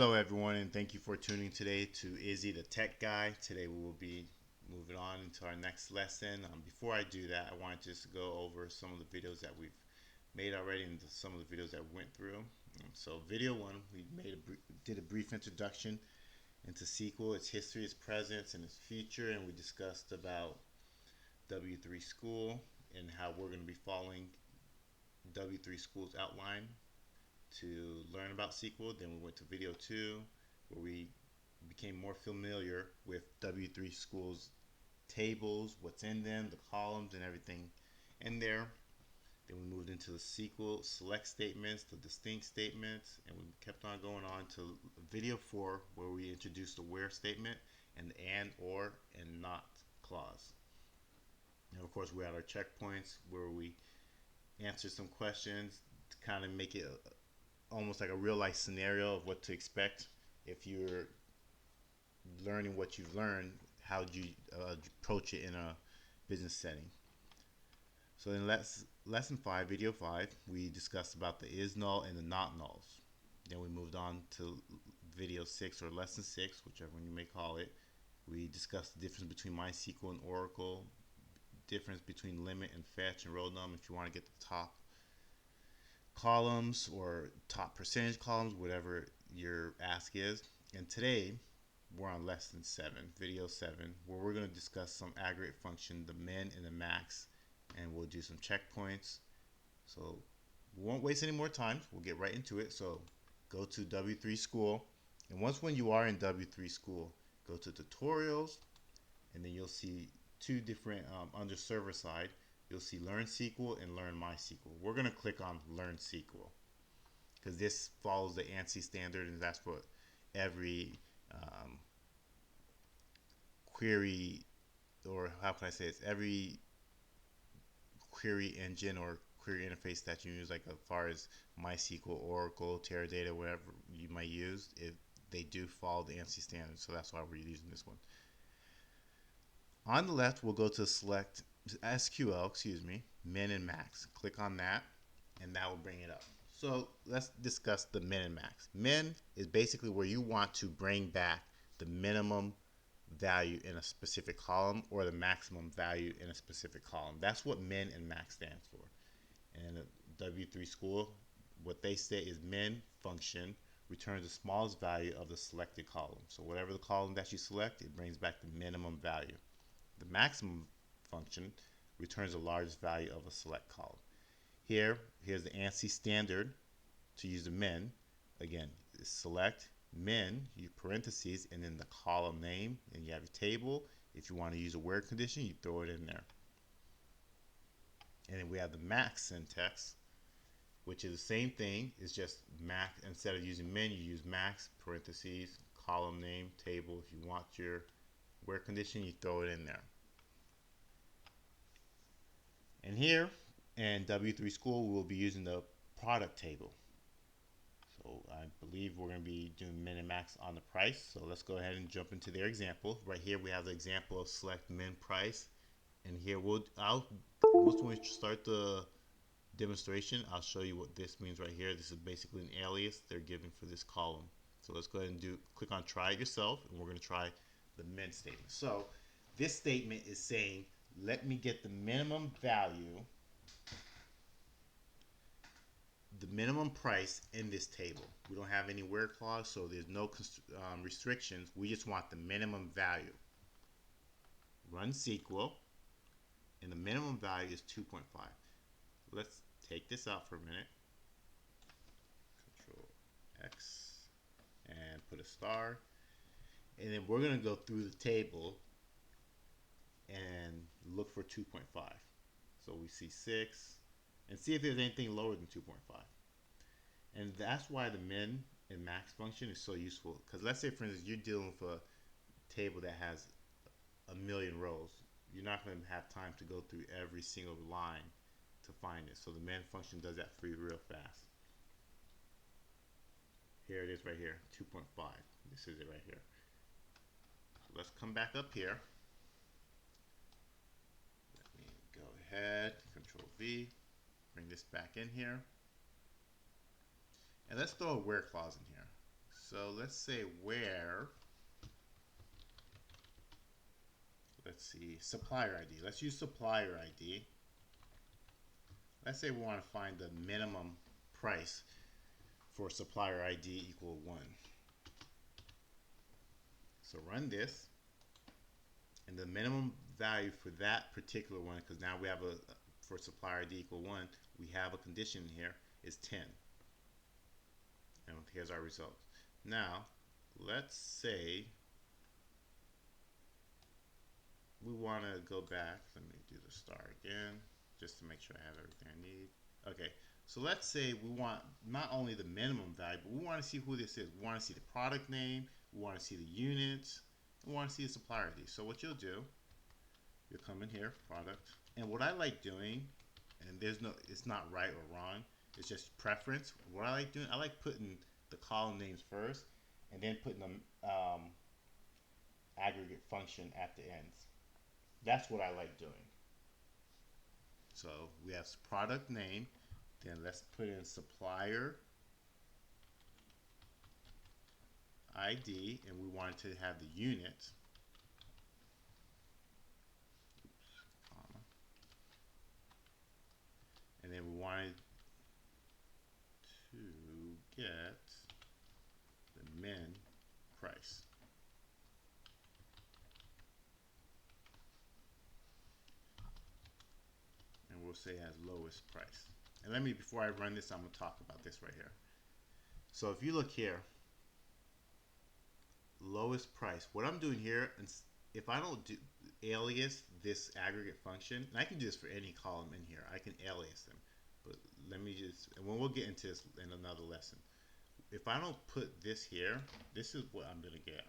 Hello everyone, and thank you for tuning today to Izzy The Tech Guy. Today we will be moving on into our next lesson. Before I do that, I want to just go over some of the videos that we've made already and some of the videos that we went through. So video one, we did a brief introduction into SQL, its history, its presence, and its future, and we discussed about w3school and how we're going to be following w3school's outline to learn about SQL. Then we went to video 2 where we became more familiar with w3school's tables, what's in them, the columns and everything in there. Then we moved into the SQL select statements, the distinct statements, and we kept on going on to video 4 where we introduced the where statement and the and, or, and not clause. And of course we had our checkpoints where we answered some questions to kind of make it almost like a real life scenario of what to expect if you're learning what you've learned. How do you approach it in a business setting? So in lesson 5, video 5, we discussed about the is null and the not nulls. Then we moved on to video 6 or lesson 6, whichever one you may call it. We discussed the difference between MySQL and Oracle, difference between limit and fetch and row num if you want to get the top columns or top percentage columns, whatever your ask is. And today we're on lesson 7, video 7, where we're going to discuss some aggregate function, the min and the max, and we'll do some checkpoints. So we won't waste any more time, we'll get right into it. So go to w3school, and when you are in w3school, go to tutorials, and then you'll see two different under server side. You'll see Learn SQL and Learn MySQL. We're going to click on Learn SQL because this follows the ANSI standard, and that's what every query, or how can I say it, every query engine or query interface that you use, like as far as MySQL, Oracle, Teradata, whatever you might use, they do follow the ANSI standard. So that's why we're using this one. On the left, we'll go to select SQL, min and max. Click on that, and that will bring it up. So let's discuss the min and max. Min is basically where you want to bring back the minimum value in a specific column or the maximum value in a specific column. That's what min and max stands for. And w3school, what they say is min function returns the smallest value of the selected column. So whatever the column that you select, it brings back the minimum value. The maximum function returns the largest value of a select column. Here's the ANSI standard to use the min. Again, select min, you parentheses, and then the column name, and you have your table. If you want to use a where condition, you throw it in there. And then we have the max syntax, which is the same thing. It's just max. Instead of using min, you use max, parentheses, column name, table. If you want your where condition, you throw it in there. And here in w3school, we will be using the product table. So I believe we're going to be doing min and max on the price. So let's go ahead and jump into their example. Right here we have the example of select min price. And here when we start the demonstration, I'll show you what this means right here. This is basically an alias they're given for this column. So let's go ahead and click on try it yourself, and we're going to try the min statement. So this statement is saying, let me get the minimum value, the minimum price in this table. We don't have any where clause, so there's no restrictions. We just want the minimum value. Run SQL, and the minimum value is 2.5. Let's take this out for a minute. Control X and put a star. And then we're going to go through the table and look for 2.5. So we see 6 and see if there's anything lower than 2.5. And that's why the min and max function is so useful. Because let's say, for instance, you're dealing with a table that has 1,000,000 rows. You're not going to have time to go through every single line to find it. So the min function does that for you real fast. Here it is right here, 2.5. This is it right here. So let's come back up here. Let me go ahead, Control V, bring this back in here. And let's throw a where clause in here. So let's say where, let's see, supplier ID. Let's use supplier ID. Let's say we want to find the minimum price for supplier ID equal 1. So run this, and the minimum value for that particular one, because now we have for supplier ID equal 1, we have a condition here, is 10. And here's our result. Now, let's say we want to go back. Let me do the star again, just to make sure I have everything I need. Okay, so let's say we want not only the minimum value, but we want to see who this is. We want to see the product name, we want to see the units, we want to see the supplier ID. So what you'll do, you'll come in here, product, and what I like doing, and it's not right or wrong, it's just preference. What I like doing, I like putting the column names first, and then putting the aggregate function at the ends. That's what I like doing. So we have product name, then let's put in supplier ID, and we want to have the unit. Comma. And then we wanted to get the min price. And we'll say as lowest price. And let me, before I run this, I'm going to talk about this right here. So if you look here, lowest price, what I'm doing here, if I don't do alias this aggregate function, and I can do this for any column in here, I can alias them, but let me just, and when we'll get into this in another lesson, if I don't put this here, this is what I'm going to get.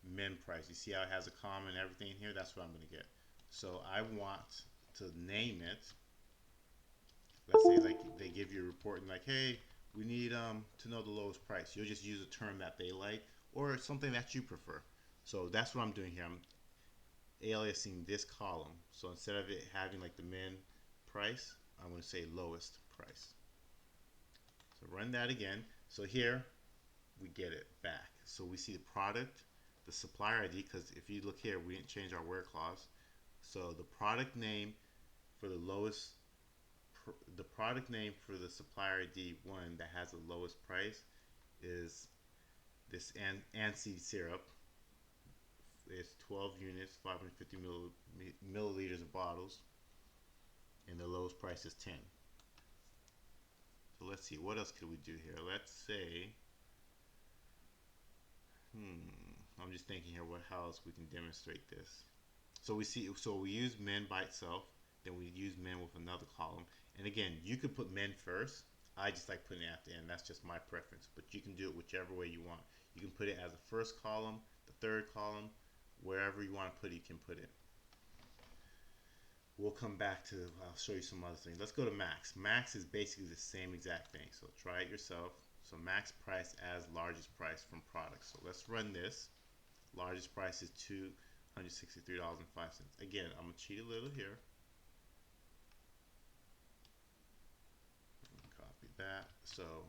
Min price. You see how it has a comma and everything here? That's what I'm going to get. So I want to name it. Let's say like they give you a report and like, hey, we need to know the lowest price. You'll just use a term that they like or something that you prefer. So that's what I'm doing here. I'm aliasing this column. So instead of it having like the min price, I'm going to say lowest price. So run that again. So here we get it back. So we see the product, the supplier ID, because if you look here, we didn't change our where clause. So the product name for the lowest, the product name for the supplier ID one that has the lowest price is this ANSI syrup. It's 12 units, 550 milliliters of bottles, and the lowest price is 10. So let's see, what else could we do here? Let's say, I'm just thinking here how else we can demonstrate this. So we use min by itself, then we use min with another column. And again, you could put min first. I just like putting it at the end. That's just my preference. But you can do it whichever way you want. You can put it as the first column, the third column, wherever you want to put it, you can put it. We'll come back to, I'll show you some other things. Let's go to max. Max is basically the same exact thing. So try it yourself. So max price as largest price from products. So let's run this. Largest price is $263.05. Again, I'm going to cheat a little here. Copy that. So,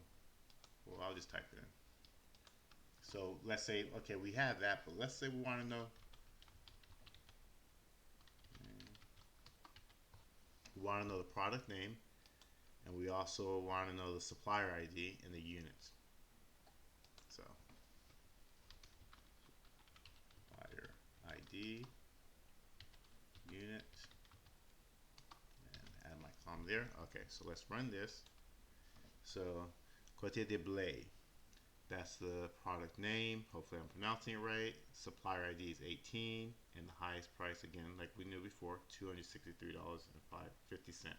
well, I'll just type it in. So let's say, okay, we have that, but let's say we want to know, we want to know the product name, and we also want to know the supplier ID and the units. So, supplier ID, unit, and add my comma there. Okay, so let's run this. So, Côté de Blé, that's the product name. Hopefully I'm pronouncing it right. Supplier ID is 18, and the highest price, again, like we knew before, $263.50.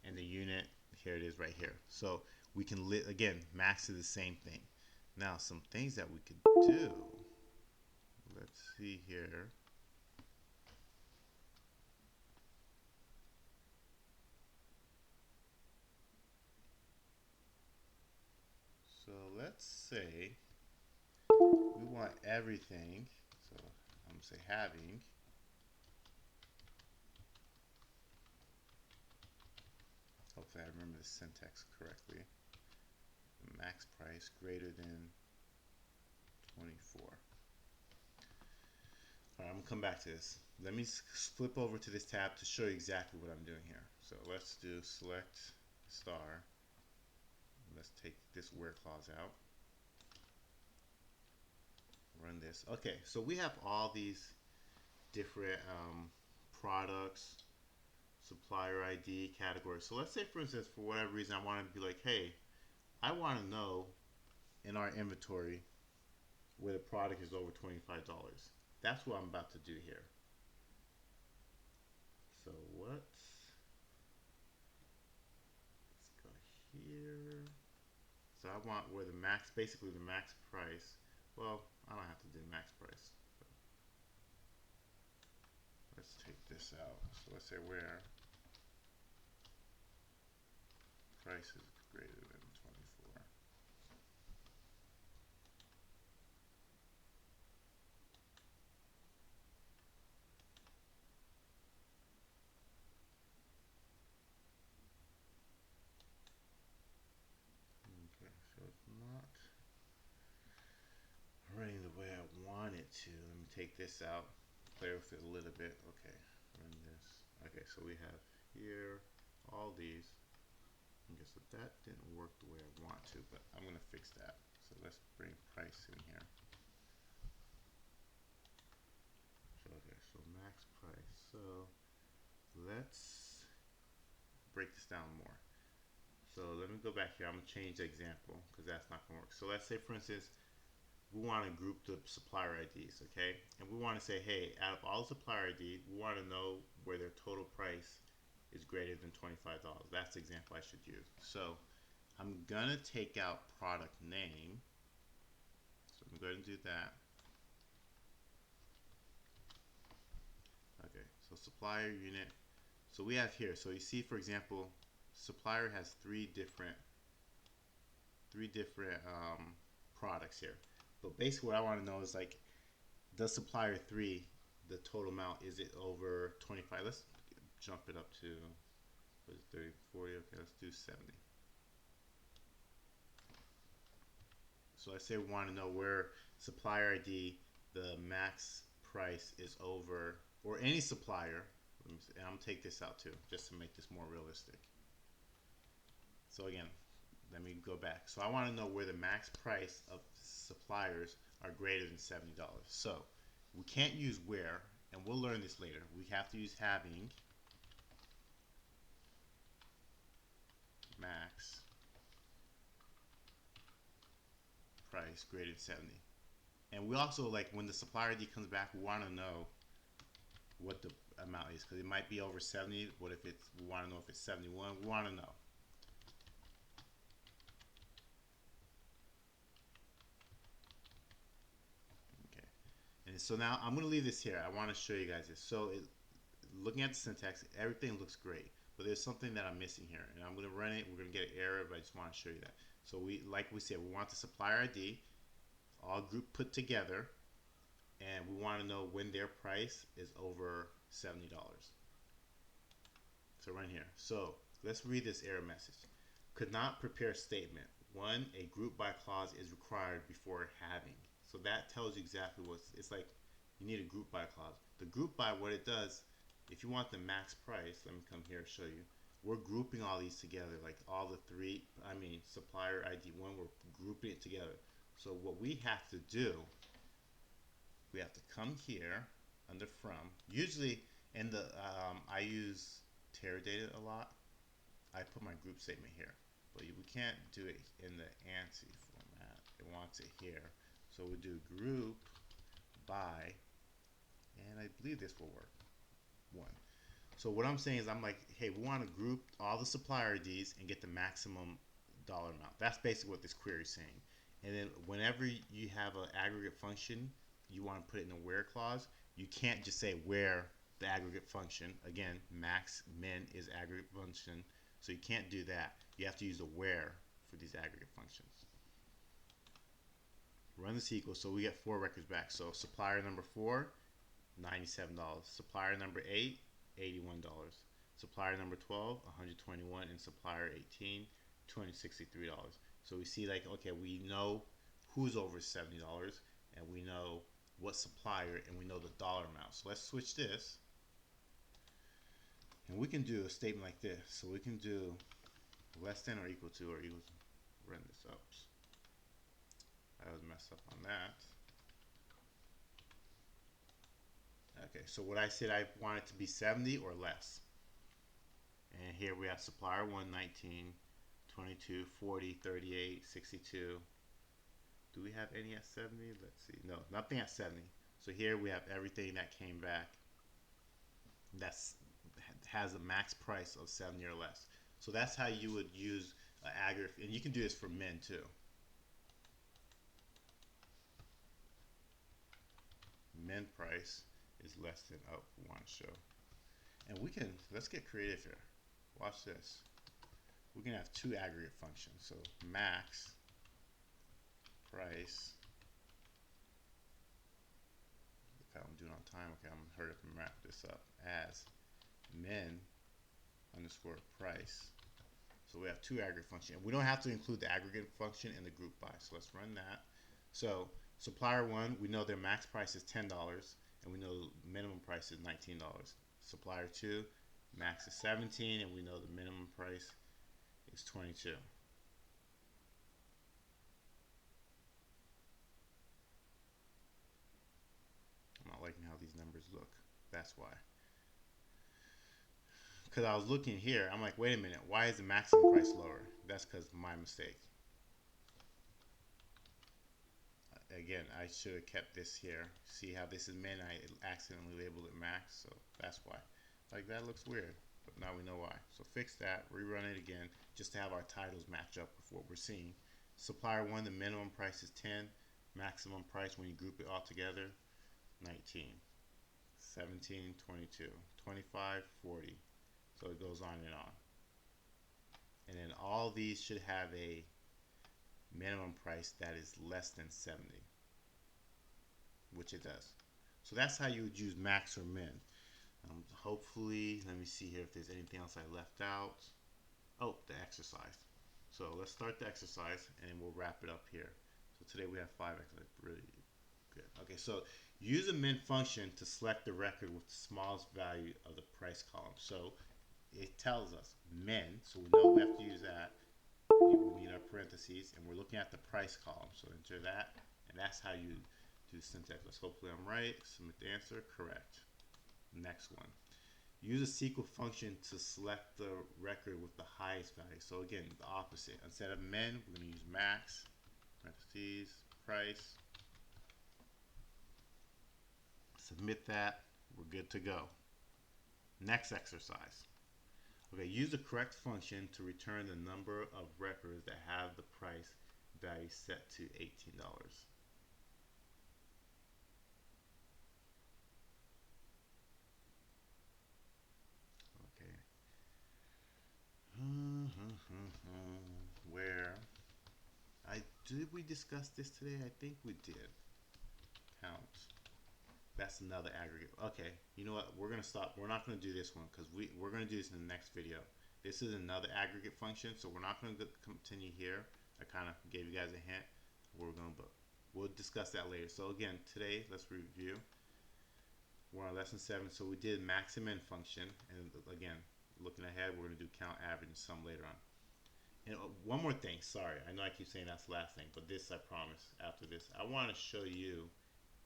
And the unit, here it is right here. So we can, again, max is the same thing. Now, some things that we could do. Let's see here. So let's say we want everything. So I'm going to say having. Hopefully I remember the syntax correctly. max price greater than 24. Alright, I'm going to come back to this. Let me flip over to this tab to show you exactly what I'm doing here. So let's do select star. Let's take this where clause out. Run this. Okay, so we have all these different products, supplier ID, categories. So let's say, for instance, for whatever reason, I want to be like, hey, I want to know in our inventory where the product is over $25. That's what I'm about to do here. So let's go here. So I want where the max, basically the max price. Well, I don't have to do max price. So let's take this out. So let's say where price is greater than 24. Okay, so it's not running the way I want it to. Let me take this out, play with it a little bit. Okay, run this. Okay, so we have here all these. Okay, so that didn't work the way I want to, but I'm gonna fix that. So let's bring price in here. So okay, so max price. So let's break this down more. So let me go back here. I'm gonna change the example because that's not gonna work. So let's say, for instance, we want to group the supplier IDs, okay? And we want to say, hey, out of all supplier IDs, we want to know where their total price is greater than $25. That's the example I should use. So I'm gonna take out product name. So I'm going to do that. Okay, so supplier unit. So we have here, so you see, for example, supplier has three different products here. But basically what I want to know is like, does supplier 3, the total amount, is it over 25? Let's jump it up to, what is it, 30, 40? Okay, let's do 70. So let's say we want to know where supplier ID, the max price is over, or any supplier. And I'm going to take this out too, just to make this more realistic. So again, let me go back. So I want to know where the max price of suppliers are greater than $70. So we can't use where, and we'll learn this later. We have to use having max price greater than 70. And we also, like, when the supplier ID comes back, we want to know what the amount is, because it might be over 70. What if it's, we want to know if it's 71? We want to know. Okay. And so now I'm going to leave this here. I want to show you guys this. So looking at the syntax, everything looks great, but there's something that I'm missing here, and I'm going to run it. We're going to get an error, but I just want to show you that. So we, like we said, we want the supplier ID all group put together, and we want to know when their price is over $70. So right here. So let's read this error message. Could not prepare statement. 1. A group by clause is required before having. So that tells you exactly what it's like. You need a group by clause. The group by, what it does, if you want the max price, let me come here and show you. We're grouping all these together, like all the three, supplier ID 1, we're grouping it together. So what we have to do, we have to come here under from. Usually in the, I use Teradata a lot. I put my group statement here, but we can't do it in the ANSI format. It wants it here. So we do group by, and I believe this will work. 1. So what I'm saying is, I'm like, hey, we want to group all the supplier IDs and get the maximum dollar amount. That's basically what this query is saying. And then whenever you have an aggregate function, you want to put it in a where clause. You can't just say where the aggregate function. Again, max, min is aggregate function. So you can't do that. You have to use a where for these aggregate functions. Run the SQL, so we get 4 records back. So supplier number 4, $97. Supplier number 8, $81. Supplier number 12, $121, and supplier 18, $263. So we see like, okay, we know who's over $70 and we know what supplier and we know the dollar amount. So let's switch this and we can do a statement like this. So we can do less than or equal to run this up. I was messed up on that. Okay, so what I said, I want it to be 70 or less. And here we have supplier 1, 19, 22, 40, 38, 62. Do we have any at 70? Let's see. No, nothing at 70. So here we have everything that came back that's has a max price of 70 or less. So that's how you would use aggregate, and you can do this for men too. Men price is less than, oh, we want to show. And we can, let's get creative here. Watch this. We can have two aggregate functions. So max price. Look how I'm doing on time. Okay, I'm gonna hurry up and wrap this up. As men underscore price. So we have two aggregate functions. We don't have to include the aggregate function in the group by. So let's run that. So supplier 1, we know their max price is $10 and we know the minimum price is $19. Supplier 2, max is 17 and we know the minimum price is 22. I'm not liking how these numbers look. That's why. Because I was looking here, I'm like, wait a minute, why is the maximum price lower? That's because of my mistake. Again, I should have kept this here. See how this is min? I accidentally labeled it max, so that's why. Like, that looks weird, but now we know why. So fix that, rerun it again, just to have our titles match up with what we're seeing. Supplier 1, the minimum price is 10. Maximum price when you group it all together, 19. 17, 22, 25, 40. So it goes on and on. And then all these should have a minimum price that is less than 70, which it does. So that's how you would use max or min. Hopefully, let me see here if there's anything else I left out. Oh, the exercise. So let's start the exercise and we'll wrap it up here. So today we have 5 exercises. Really good. Okay, so use a min function to select the record with the smallest value of the price column. So it tells us min, so we know we have to use that. We need our parentheses, and we're looking at the price column. So enter that, and that's how you do syntax. Let's hopefully I'm right. Submit the answer. Correct. Next one. Use a SQL function to select the record with the highest value. So again, the opposite. Instead of min, we're going to use max, parentheses, price. Submit that. We're good to go. Next exercise. Okay, use the correct function to return the number of records that have the price value set to $18. Okay. Where did we discuss this today? I think we did. Count. That's another aggregate. Okay, you know what? We're gonna stop. We're not gonna do this one because we're gonna do this in the next video. This is another aggregate function, so we're not gonna continue here. I kind of gave you guys a hint. We'll discuss that later. So again, today let's review. We're on lesson 7. So we did max and min function, and again, looking ahead, we're gonna do count, average, and sum later on. And one more thing. Sorry, I know I keep saying that's the last thing, but this I promise. After this, I want to show you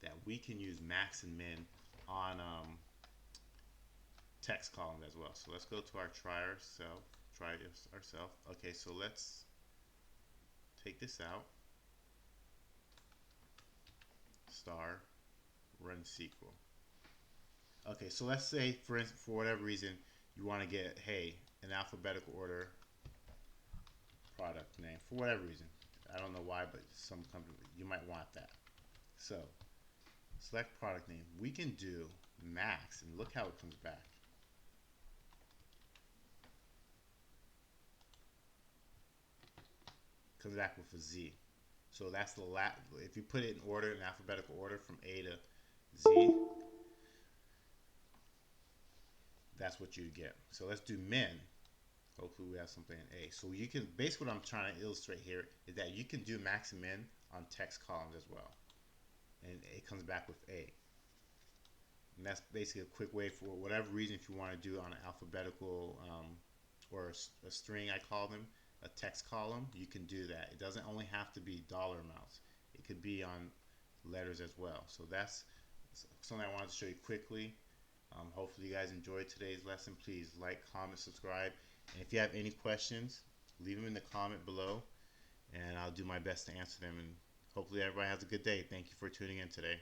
that we can use max and min on text columns as well. So let's go to our try ourselves. Okay, so let's take this out. Star, run SQL. Okay, so let's say for whatever reason you want to get, hey, an alphabetical order product name for whatever reason. I don't know why, but some company you might want that. So select product name. We can do max, and look how it comes back. Comes back with a Z. So that's the if you put it in order, in alphabetical order from A to Z, that's what you get. So let's do min. Hopefully we have something in A. So you can, basically what I'm trying to illustrate here is that you can do max and min on text columns as well. And it comes back with A. And that's basically a quick way for whatever reason, if you want to do on an alphabetical or a string, I call them, a text column, you can do that. It doesn't only have to be dollar amounts. It could be on letters as well. So that's something I wanted to show you quickly. Hopefully you guys enjoyed today's lesson. Please like, comment, subscribe. And if you have any questions, leave them in the comment below, and I'll do my best to answer them. And hopefully everybody has a good day. Thank you for tuning in today.